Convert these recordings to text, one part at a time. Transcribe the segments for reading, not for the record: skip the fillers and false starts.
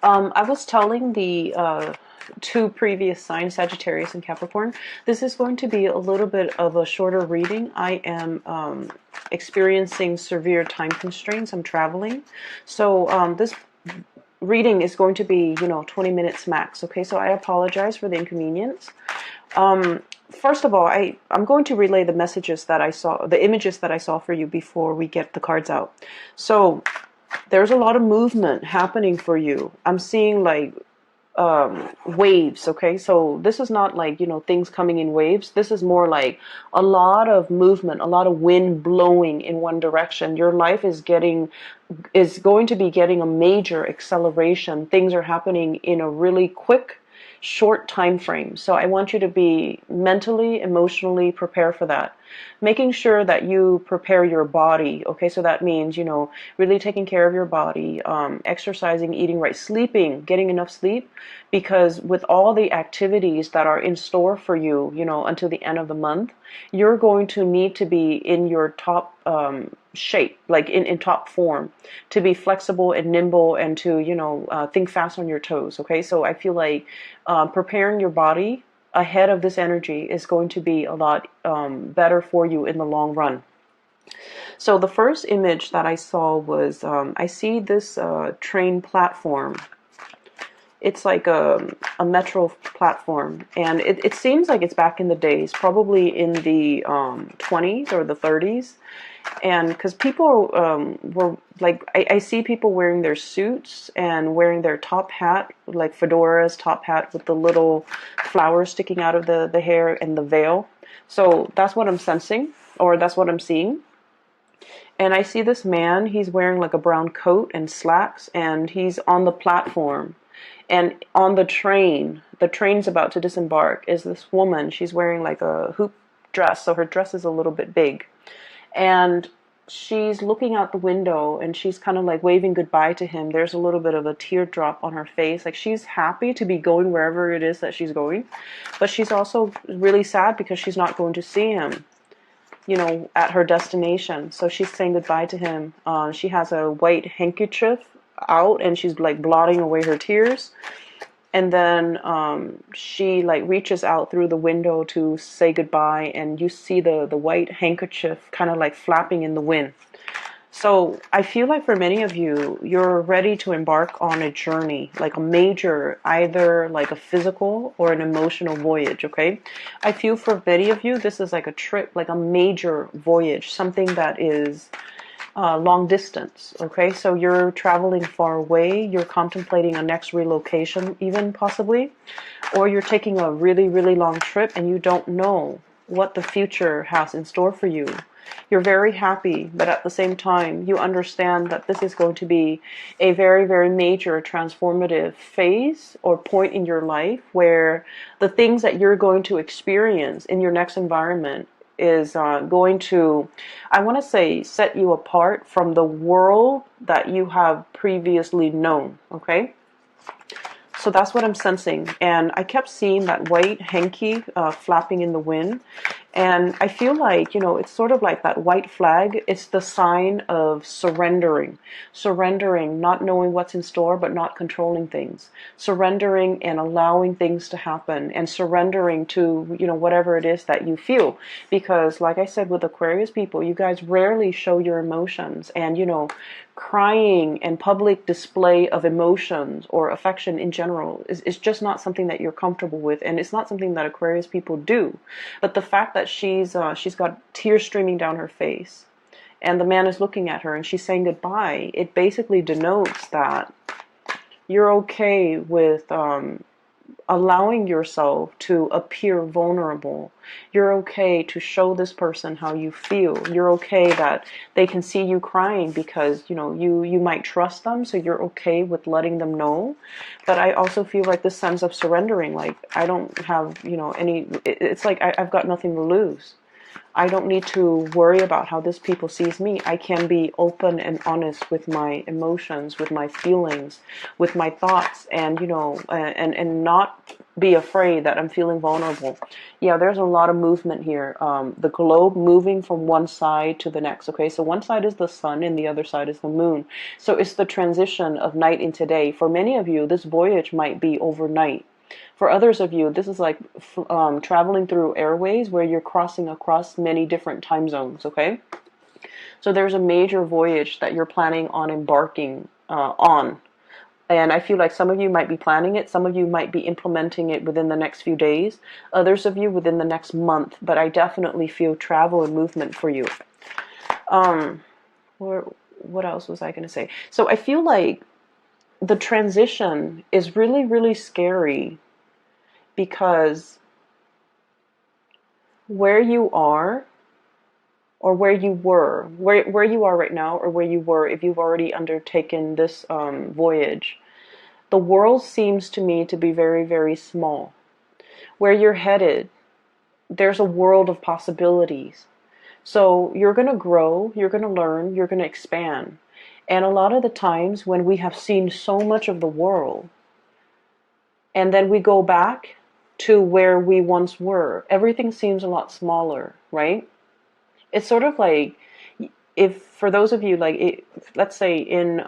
I was telling the two previous signs, Sagittarius and Capricorn, this is going to be a little bit of a shorter reading. I am experiencing severe time constraints. I'm traveling. So this reading is going to be, 20 minutes max. Okay, so I apologize for the inconvenience. First of all, I'm going to relay the messages that I saw, the images that I saw for you before we get the cards out. So there's a lot of movement happening for you. I'm seeing like waves. Okay, so this is not like things coming in waves. This is more like a lot of movement, a lot of wind blowing in one direction. Your life is going to be getting a major acceleration. Things are happening in a really quick, short time frame. So I want you to be mentally, emotionally prepared for that. Making sure that you prepare your body. Okay, so that means really taking care of your body, exercising, eating right, sleeping, getting enough sleep, because with all the activities that are in store for you, until the end of the month, you're going to need to be in your top shape, like in top form, to be flexible and nimble and to think fast on your toes. Okay, so I feel like preparing your body ahead of this energy is going to be a lot better for you in the long run. So the first image that I saw was I see this train platform. It's like a metro platform, and it seems like it's back in the days, probably in the 20s or the 30s. And because people were like, I see people wearing their suits and wearing their top hat, like fedoras, top hat with the little flowers sticking out of the hair and the veil. So that's what I'm sensing, or that's what I'm seeing. And I see this man, he's wearing like a brown coat and slacks, and he's on the platform. And on the train's about to disembark, is this woman. She's wearing like a hoop dress, so her dress is a little bit big. And she's looking out the window and she's kind of like waving goodbye to him. There's a little bit of a teardrop on her face. Like she's happy to be going wherever it is that she's going. But she's also really sad because she's not going to see him, at her destination. So she's saying goodbye to him. She has a white handkerchief out and she's like blotting away her tears. And then she like reaches out through the window to say goodbye, and you see the white handkerchief kind of like flapping in the wind. So I feel like for many of you, you're ready to embark on a journey, like a major, either like a physical or an emotional voyage, okay? I feel for many of you, this is like a trip, like a major voyage, something that is long distance. Okay, so you're traveling far away, you're contemplating a next relocation even possibly, or you're taking a really, really long trip and you don't know what the future has in store for you. You're very happy, but at the same time, you understand that this is going to be a very, very major transformative phase or point in your life where the things that you're going to experience in your next environment is going to, I want to say, set you apart from the world that you have previously known, okay? So that's what I'm sensing. And I kept seeing that white hanky flapping in the wind. And I feel like, it's sort of like that white flag. It's the sign of surrendering. Surrendering, not knowing what's in store, but not controlling things. Surrendering and allowing things to happen. And surrendering to, whatever it is that you feel. Because, like I said, with Aquarius people, you guys rarely show your emotions. And, crying and public display of emotions or affection in general is just not something that you're comfortable with, and it's not something that Aquarius people do. But the fact that she's got tears streaming down her face and the man is looking at her and she's saying goodbye, it basically denotes that you're okay with allowing yourself to appear vulnerable. You're okay to show this person how you feel. You're okay that they can see you crying because, you might trust them, so you're okay with letting them know. But I also feel like this sense of surrendering, like I don't have, it's like I've got nothing to lose. I don't need to worry about how this people sees me. I can be open and honest with my emotions, with my feelings, with my thoughts, and and not be afraid that I'm feeling vulnerable. Yeah, there's a lot of movement here. The globe moving from one side to the next. Okay, so one side is the sun and the other side is the moon. So it's the transition of night into day. For many of you, this voyage might be overnight. For others of you, this is like traveling through airways where you're crossing across many different time zones, okay? So there's a major voyage that you're planning on embarking on. And I feel like some of you might be planning it, some of you might be implementing it within the next few days, others of you within the next month, but I definitely feel travel and movement for you. What else was I going to say? So I feel like the transition is really, really scary because where you are or where you were, where you are right now or where you were if you've already undertaken this voyage, the world seems to me to be very, very small. Where you're headed, there's a world of possibilities. So you're going to grow, you're going to learn, you're going to expand. And a lot of the times when we have seen so much of the world, and then we go back to where we once were, everything seems a lot smaller, right? It's sort of like, if for those of you like, let's say in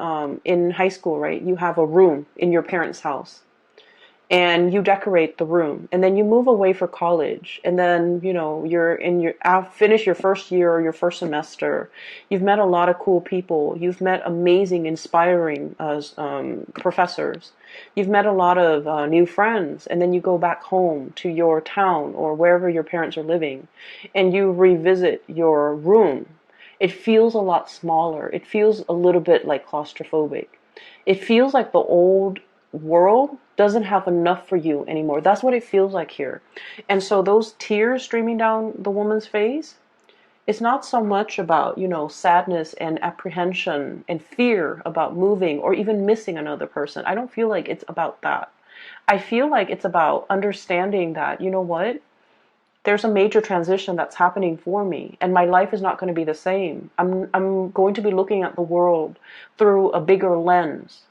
high school, right? You have a room in your parents' house, and you decorate the room, and then you move away for college, and then you're in your finish your first year or your first semester. You've met a lot of cool people. You've met amazing, inspiring professors. You've met a lot of new friends, and then you go back home to your town or wherever your parents are living, and you revisit your room. It feels a lot smaller. It feels a little bit like claustrophobic. It feels like the old world doesn't have enough for you anymore. That's what it feels like here. And so those tears streaming down the woman's face, it's not so much about, sadness and apprehension and fear about moving or even missing another person. I don't feel like it's about that. I feel like it's about understanding that, you know what? There's a major transition that's happening for me, and my life is not going to be the same. I'm going to be looking at the world through a bigger lens.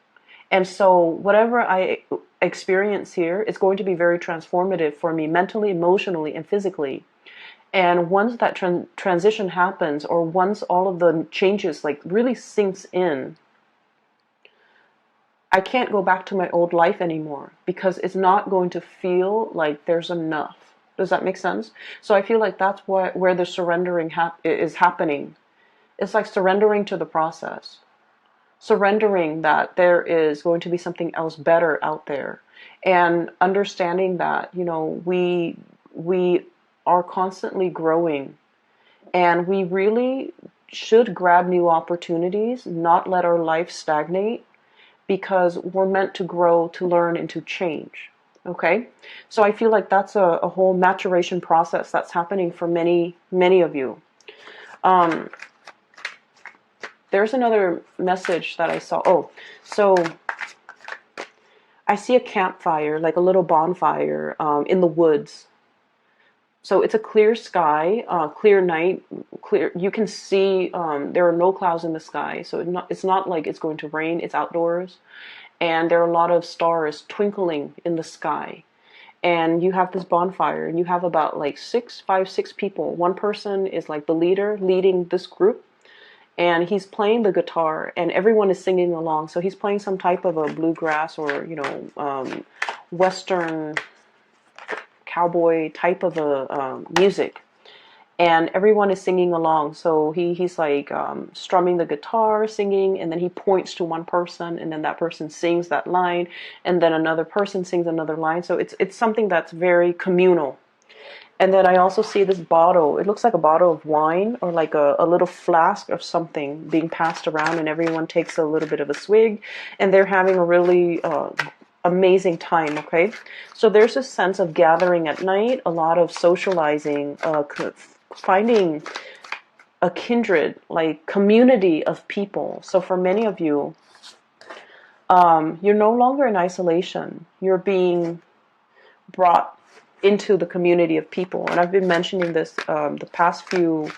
And so whatever I experience here is going to be very transformative for me mentally, emotionally, and physically. And once that transition happens, or once all of the changes like really sinks in, I can't go back to my old life anymore because it's not going to feel like there's enough. Does that make sense? So I feel like that's where the surrendering is happening. It's like surrendering to the process. Surrendering that there is going to be something else better out there, and understanding that we are constantly growing, and we really should grab new opportunities, not let our life stagnate, because we're meant to grow, to learn, and to change. Okay, so I feel like that's a whole maturation process that's happening for many of you. There's another message that I saw. Oh, so I see a campfire, like a little bonfire in the woods. So it's a clear sky, clear night, clear. You can see there are no clouds in the sky. So it's not like it's going to rain. It's outdoors. And there are a lot of stars twinkling in the sky. And you have this bonfire, and you have about like 6 people. One person is like the leader, leading this group. And he's playing the guitar, and everyone is singing along. So he's playing some type of a bluegrass or Western cowboy type of a music, and everyone is singing along. So he's like strumming the guitar, singing, and then he points to one person, and then that person sings that line, and then another person sings another line. So it's something that's very communal. And then I also see this bottle. It looks like a bottle of wine, or like a little flask of something being passed around, and everyone takes a little bit of a swig, and they're having a really amazing time, okay? So there's a sense of gathering at night, a lot of socializing, finding a kindred, like community of people. So for many of you, you're no longer in isolation. You're being brought into the community of people. And I've been mentioning this the past few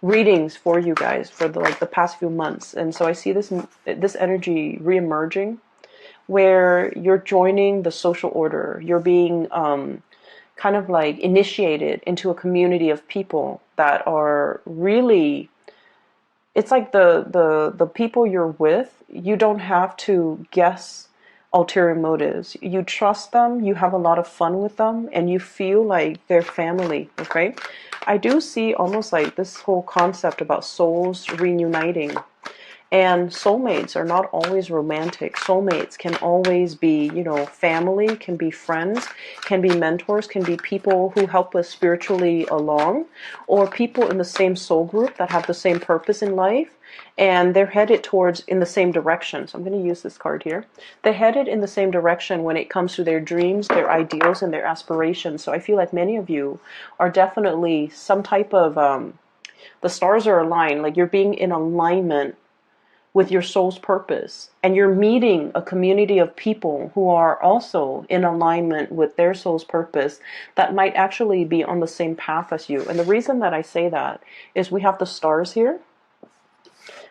readings for you guys for the past few months. And so I see this energy reemerging, where you're joining the social order. You're being kind of like initiated into a community of people that are really, it's like the people you're with, you don't have to guess ulterior motives. You trust them, you have a lot of fun with them, and you feel like they're family, okay? I do see almost like this whole concept about souls reuniting. And soulmates are not always romantic. Soulmates can always be, you know, family, can be friends, can be mentors, can be people who help us spiritually along, or people in the same soul group that have the same purpose in life, and they're headed towards in the same direction. So I'm going to use this card here. They're headed in the same direction when it comes to their dreams, their ideals, and their aspirations. So I feel like many of you are definitely some type of, the stars are aligned, like you're being in alignment with your soul's purpose, and you're meeting a community of people who are also in alignment with their soul's purpose that might actually be on the same path as you. And the reason that I say that is we have the stars here,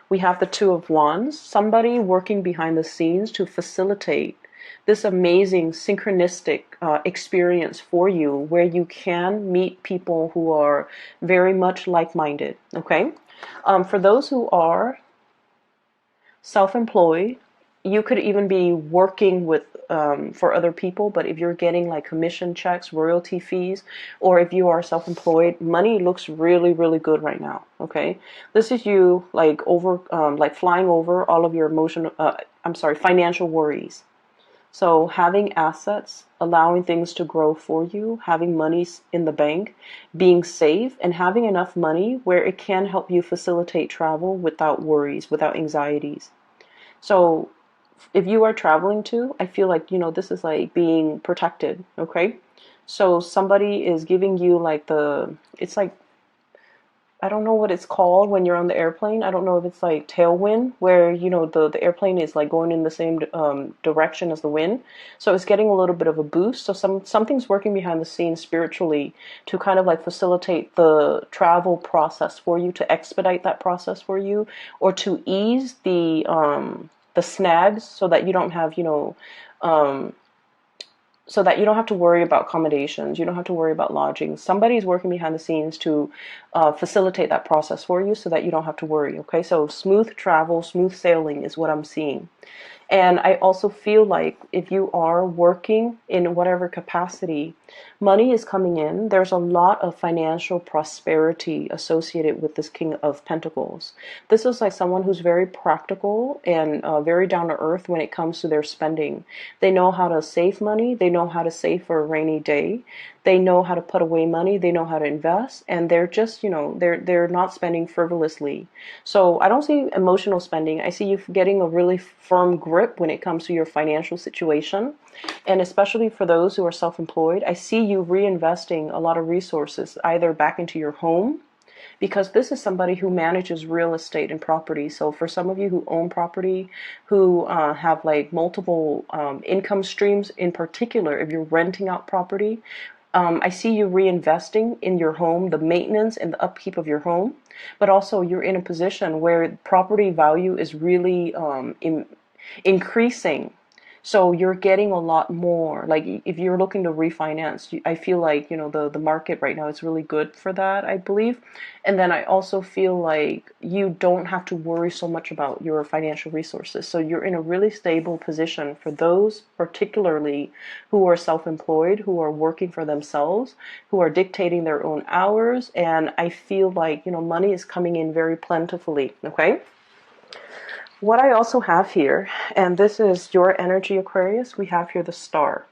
we have the Two of Wands, somebody working behind the scenes to facilitate this amazing synchronistic experience for you, where you can meet people who are very much like-minded, okay? For those who are self-employed, you could even be working with for other people, but if you're getting like commission checks, royalty fees, or if you are self-employed, money looks really, really good right now, okay? This is you like like flying over all of your financial worries. So having assets, allowing things to grow for you, having money in the bank, being safe, and having enough money where it can help you facilitate travel without worries, without anxieties. So if you are traveling too, I feel like, you know, this is like being protected, okay? So somebody is giving you like it's like, I don't know what it's called when you're on the airplane. I don't know if it's like tailwind, where, you know, the airplane is like going in the same direction as the wind. So it's getting a little bit of a boost. So something's working behind the scenes spiritually to kind of like facilitate the travel process for you, to expedite that process for you, or to ease the snags, so that you don't have, you know, so that you don't have to worry about accommodations, you don't have to worry about lodging. Somebody's working behind the scenes to facilitate that process for you, so that you don't have to worry, okay? So smooth travel, smooth sailing is what I'm seeing. And I also feel like if you are working in whatever capacity, money is coming in. There's a lot of financial prosperity associated with this King of Pentacles. This is like someone who's very practical and very down to earth when it comes to their spending. They know how to save money. They know how to save for a rainy day. They know how to put away money. They know how to invest, and they're just, you know, they're not spending frivolously. So I don't see emotional spending. I see you getting a really firm grip when it comes to your financial situation. And especially for those who are self-employed, I see you reinvesting a lot of resources either back into your home, because this is somebody who manages real estate and property. So for some of you who own property, who have like multiple income streams, in particular, if you're renting out property, I see you reinvesting in your home, the maintenance and the upkeep of your home, but also you're in a position where property value is really increasing. So you're getting a lot more. Like if you're looking to refinance, I feel like, you know, the market right now is really good for that, I believe. And then I also feel like you don't have to worry so much about your financial resources. So you're in a really stable position for those particularly who are self-employed, who are working for themselves, who are dictating their own hours. And I feel like, you know, money is coming in very plentifully, okay? What I also have here, and this is your energy, Aquarius, we have here the star.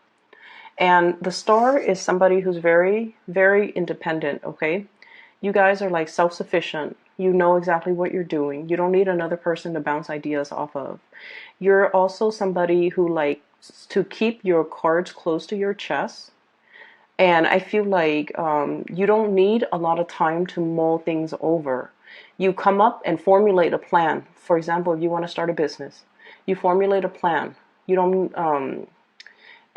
And the star is somebody who's very, very independent, okay? You guys are like self-sufficient. You know exactly what you're doing. You don't need another person to bounce ideas off of. You're also somebody who likes to keep your cards close to your chest. And I feel like you don't need a lot of time to mull things over. You come up and formulate a plan. For example, if you want to start a business, you formulate a plan. You don't,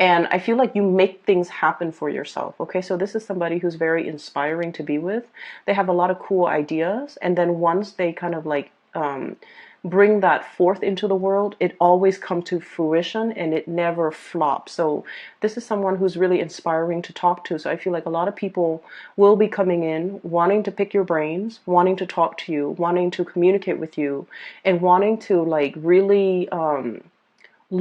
And I feel like you make things happen for yourself. Okay, so this is somebody who's very inspiring to be with. They have a lot of cool ideas, and then once they kind of like bring that forth into the world, it always comes to fruition and it never flops. So this is someone who's really inspiring to talk to. So I feel like a lot of people will be coming in wanting to pick your brains, wanting to talk to you, wanting to communicate with you, and wanting to like really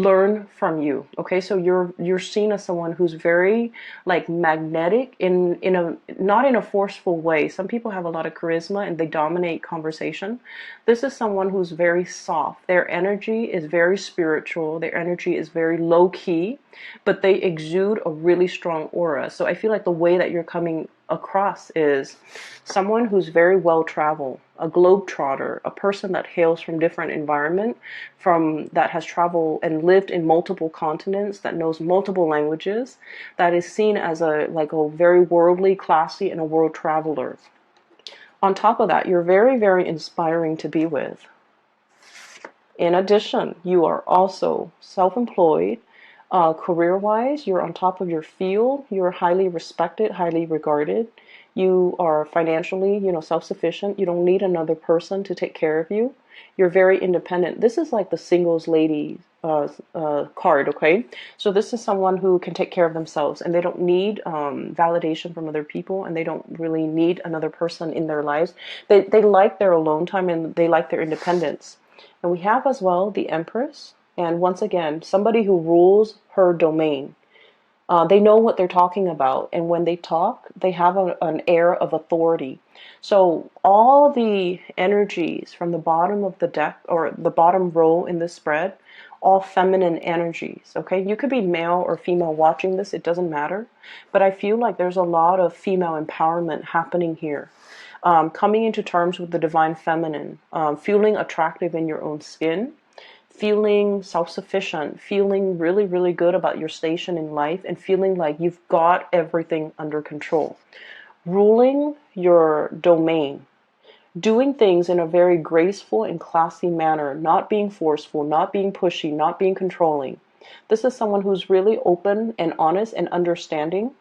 learn from you. Okay, so you're seen as someone who's very like magnetic in a not in a forceful way. Some people have a lot of charisma and they dominate conversation. This is someone who's very soft. Their energy is very spiritual. Their energy is very low key, but they exude a really strong aura. So I feel like the way that you're coming across is someone who's very well traveled, a globetrotter, a person that hails from different environment, from that has traveled and lived in multiple continents, that knows multiple languages, that is seen as a like a very worldly, classy, and a world traveler. On top of that, you're very, very inspiring to be with. In addition, you are also self-employed. Career-wise, you're on top of your field. You're highly respected, highly regarded. You are financially, self-sufficient. You don't need another person to take care of you. You're very independent. This is like the singles lady card, okay? So this is someone who can take care of themselves, and they don't need validation from other people, and they don't really need another person in their lives. They like their alone time, and they like their independence. And we have as well the Empress. And once again, somebody who rules her domain. They know what they're talking about. And when they talk, they have an air of authority. So all the energies from the bottom of the deck or the bottom row in this spread, all feminine energies. Okay, you could be male or female watching this. It doesn't matter. But I feel like there's a lot of female empowerment happening here. Coming into terms with the divine feminine, feeling attractive in your own skin, feeling self-sufficient, feeling really, really good about your station in life, and feeling like you've got everything under control. Ruling your domain, doing things in a very graceful and classy manner, not being forceful, not being pushy, not being controlling. This is someone who's really open and honest and understanding,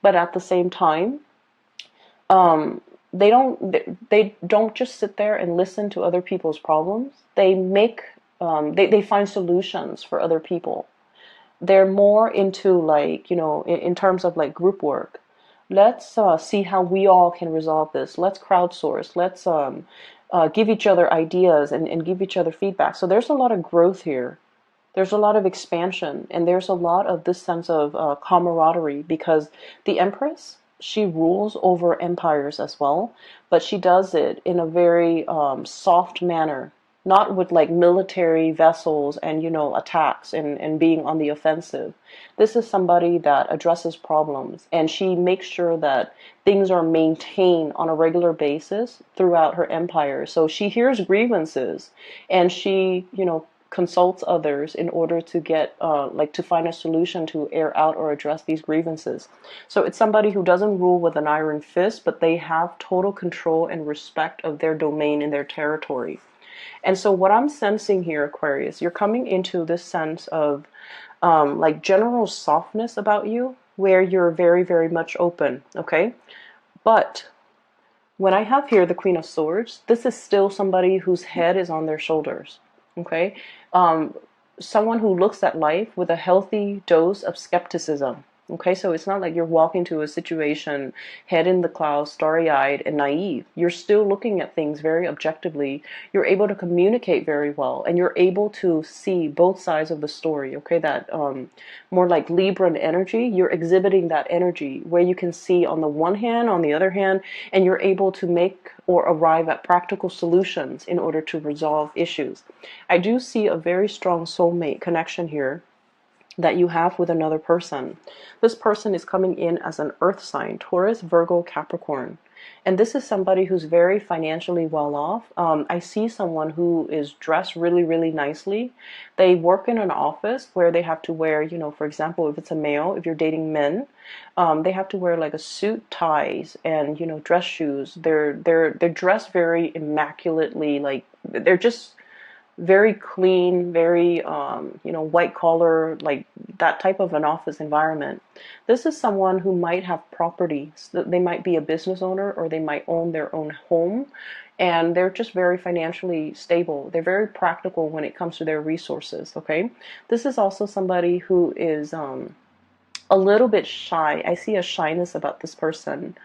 but at the same time, they don't just sit there and listen to other people's problems. They find solutions for other people. They're more into like, in terms of like group work. Let's see how we all can resolve this. Let's crowdsource. Let's give each other ideas and give each other feedback. So there's a lot of growth here. There's a lot of expansion, and there's a lot of this sense of camaraderie, because the Empress, she rules over empires as well, but she does it in a very soft manner, not with like military vessels and attacks and being on the offensive. This is somebody that addresses problems, and she makes sure that things are maintained on a regular basis throughout her empire. So she hears grievances, and she consults others in order to get to find a solution to air out or address these grievances. So it's somebody who doesn't rule with an iron fist, but they have total control and respect of their domain and their territory. And so what I'm sensing here, Aquarius, you're coming into this sense of like general softness about you, where you're very, very much open, okay? But when I have here the Queen of Swords, this is still somebody whose head is on their shoulders, okay? Someone who looks at life with a healthy dose of skepticism. Okay, so it's not like you're walking to a situation head in the clouds, starry-eyed and naive. You're still looking at things very objectively. You're able to communicate very well, and you're able to see both sides of the story. Okay, that more like Libran energy, you're exhibiting that energy where you can see on the one hand, on the other hand, and you're able to make or arrive at practical solutions in order to resolve issues. I do see a very strong soulmate connection here that you have with another person. This person is coming in as an earth sign, Taurus, Virgo, Capricorn. And this is somebody who's very financially well off. I see someone who is dressed really, really nicely. They work in an office where they have to wear, for example, if it's a male, if you're dating men, they have to wear like a suit, ties, and, dress shoes. They're dressed very immaculately, like they're just very clean, very, white collar, like that type of an office environment. This is someone who might have property. So they might be a business owner, or they might own their own home, and they're just very financially stable. They're very practical when it comes to their resources, okay? This is also somebody who is, a little bit shy. I see a shyness about this person.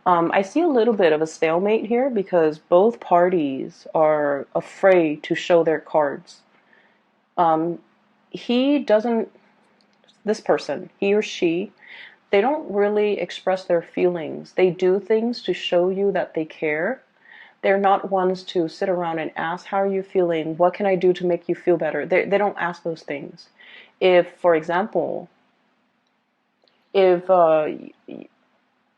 I see a little bit of a stalemate here because both parties are afraid to show their cards. Um, he doesn't, this person, he or she, they don't really express their feelings. They do things to show you that they care. They're not ones to sit around and ask, how are you feeling? What can I do to make you feel better? They don't ask those things. If, for example, if uh,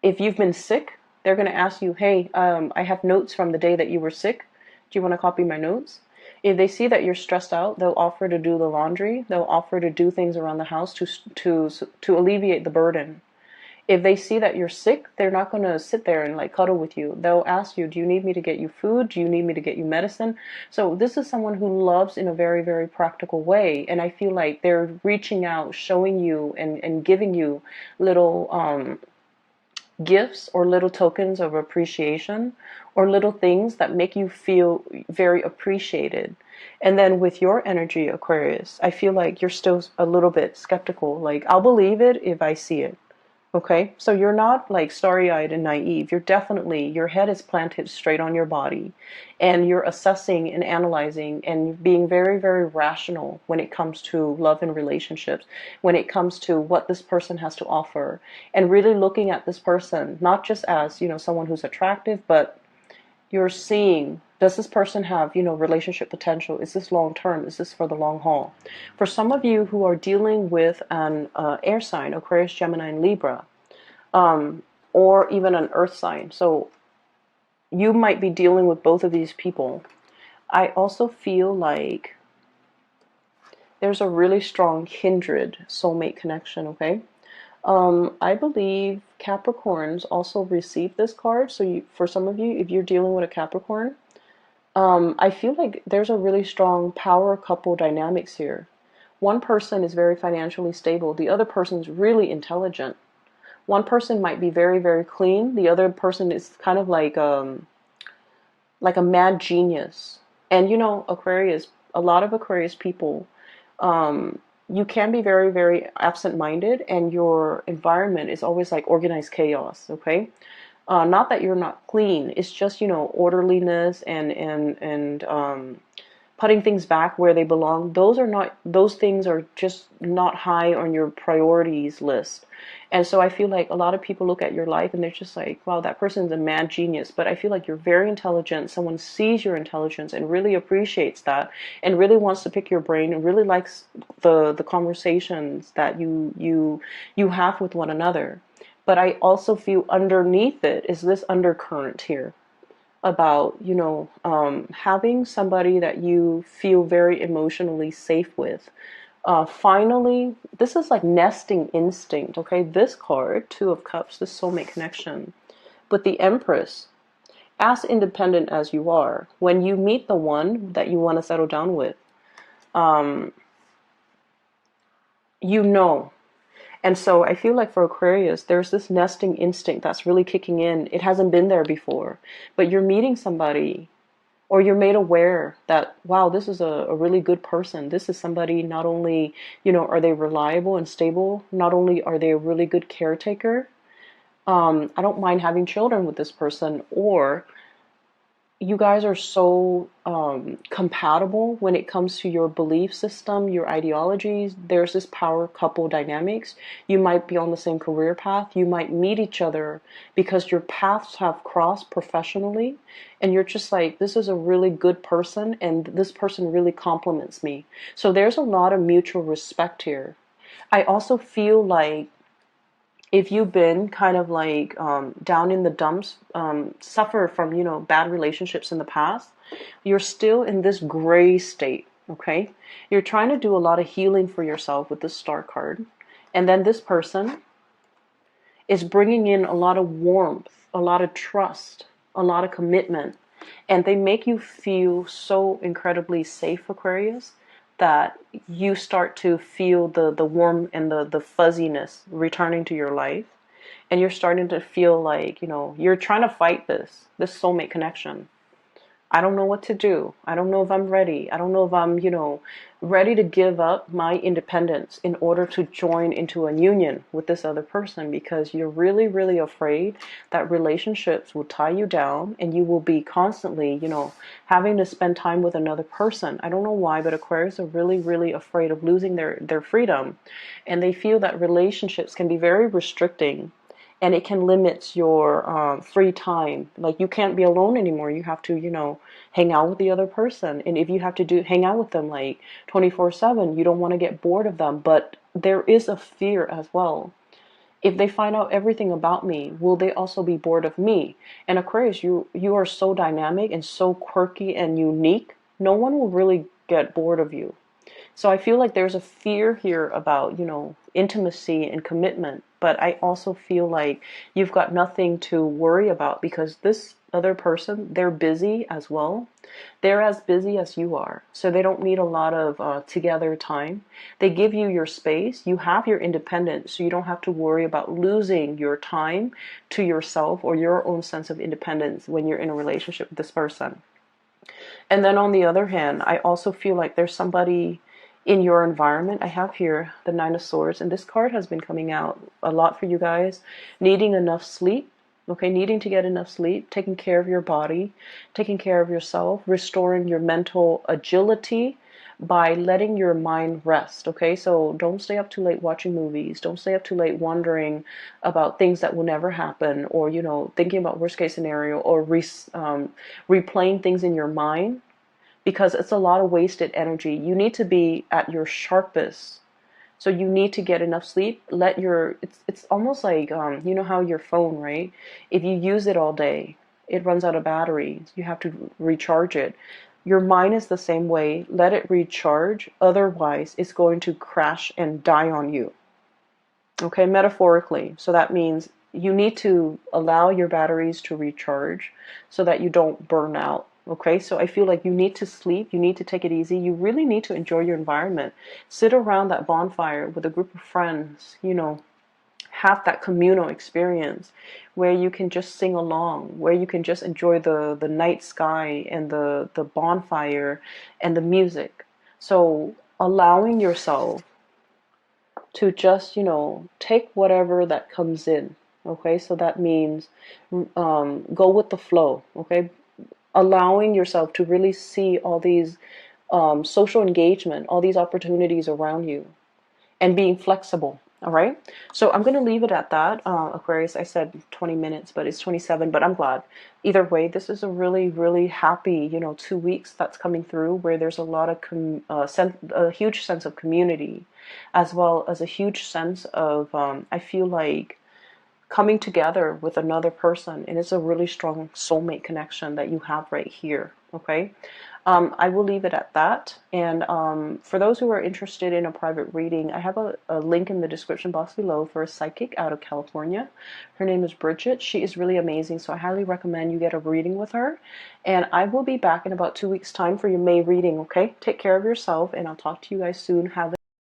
if you've been sick, they're going to ask you, hey, I have notes from the day that you were sick. Do you want to copy my notes? If they see that you're stressed out, they'll offer to do the laundry. They'll offer to do things around the house to alleviate the burden. If they see that you're sick, they're not going to sit there and like cuddle with you. They'll ask you, do you need me to get you food? Do you need me to get you medicine? So this is someone who loves in a very, very practical way. And I feel like they're reaching out, showing you and giving you little gifts or little tokens of appreciation, or little things that make you feel very appreciated. And then with your energy, Aquarius, I feel like you're still a little bit skeptical. Like, I'll believe it if I see it. Okay, so you're not like starry-eyed and naive. You're definitely, your head is planted straight on your body, and you're assessing and analyzing and being very, very rational when it comes to love and relationships, when it comes to what this person has to offer, and really looking at this person, not just as, someone who's attractive, but you're seeing, does this person have, relationship potential? Is this long term? Is this for the long haul? For some of you who are dealing with an air sign, Aquarius, Gemini, and Libra, or even an earth sign, so you might be dealing with both of these people. I also feel like there's a really strong kindred soulmate connection, okay? I believe Capricorns also receive this card. So for some of you, if you're dealing with a Capricorn, I feel like there's a really strong power couple dynamics here. One person is very financially stable. The other person's really intelligent. One person might be very, very clean. The other person is kind of like a mad genius. And Aquarius, a lot of Aquarius people, you can be very, very absent-minded, and your environment is always like organized chaos, okay? Not that you're not clean, it's just, orderliness and putting things back where they belong. Those things are just not high on your priorities list. And so I feel like a lot of people look at your life and they're just like, wow, that person's a mad genius. But I feel like you're very intelligent. Someone sees your intelligence and really appreciates that, and really wants to pick your brain, and really likes the conversations that you have with one another. But I also feel underneath it is this undercurrent here about, having somebody that you feel very emotionally safe with. Finally, this is like nesting instinct, okay? This card, Two of Cups, this soulmate connection. But the Empress, as independent as you are, when you meet the one that you want to settle down with, you know. And so I feel like for Aquarius, there's this nesting instinct that's really kicking in. It hasn't been there before, but you're meeting somebody, or you're made aware that, wow, this is a really good person. This is somebody, not only, are they reliable and stable, not only are they a really good caretaker, I don't mind having children with this person, or you guys are so compatible when it comes to your belief system, your ideologies. There's this power couple dynamics. You might be on the same career path. You might meet each other because your paths have crossed professionally, and you're just like, this is a really good person, and this person really compliments me. So there's a lot of mutual respect here. I also feel like if you've been kind of like down in the dumps, suffer from, bad relationships in the past, you're still in this gray state, okay? You're trying to do a lot of healing for yourself with this Star card. And then this person is bringing in a lot of warmth, a lot of trust, a lot of commitment. And they make you feel so incredibly safe, Aquarius, that you start to feel the warmth and the fuzziness returning to your life. And you're starting to feel like, you're trying to fight this soulmate connection. I don't know what to do. I don't know if I'm ready. I don't know if I'm, ready to give up my independence in order to join into a union with this other person, because you're really, really afraid that relationships will tie you down and you will be constantly, having to spend time with another person. I don't know why, but Aquarius are really, really afraid of losing their freedom. And they feel that relationships can be very restricting, and it can limit your free time. Like, you can't be alone anymore. You have to, hang out with the other person. And if you have to hang out with them like 24/7, you don't want to get bored of them. But there is a fear as well. If they find out everything about me, will they also be bored of me? And Aquarius, you are so dynamic and so quirky and unique. No one will really get bored of you. So I feel like there's a fear here about, intimacy and commitment. But I also feel like you've got nothing to worry about, because this other person, they're busy as well. They're as busy as you are. So they don't need a lot of together time. They give you your space. You have your independence. So you don't have to worry about losing your time to yourself or your own sense of independence when you're in a relationship with this person. And then on the other hand, I also feel like there's somebody in your environment. I have here the Nine of Swords, and this card has been coming out a lot for you guys. Needing enough sleep, okay? Needing to get enough sleep, taking care of your body, taking care of yourself, restoring your mental agility by letting your mind rest, okay? So don't stay up too late watching movies. Don't stay up too late wondering about things that will never happen, or, thinking about worst case scenario, or replaying things in your mind, because it's a lot of wasted energy. You need to be at your sharpest. So you need to get enough sleep. It's almost like, you know how your phone, right? If you use it all day, it runs out of battery. You have to recharge it. Your mind is the same way. Let it recharge. Otherwise, it's going to crash and die on you. Okay, metaphorically. So that means you need to allow your batteries to recharge so that you don't burn out. Okay, so I feel like you need to sleep, you need to take it easy, you really need to enjoy your environment. Sit around that bonfire with a group of friends, have that communal experience where you can just sing along, where you can just enjoy the night sky and the bonfire and the music. So allowing yourself to just, take whatever that comes in. Okay, so that means go with the flow. Okay, allowing yourself to really see all these social engagement, all these opportunities around you, and being flexible. All right. So I'm going to leave it at that. Aquarius, I said 20 minutes, but it's 27, but I'm glad. Either way, this is a really, really happy, 2 weeks that's coming through, where there's a lot of a huge sense of community, as well as a huge sense of, I feel like, coming together with another person, and it's a really strong soulmate connection that you have right here. Okay, I will leave it at that. And for those who are interested in a private reading, I have a link in the description box below for a psychic out of California. Her name is Bridget. She is really amazing, so I highly recommend you get a reading with her. And I will be back in about 2 weeks time for your May reading. Okay, take care of yourself, and I'll talk to you guys soon. Have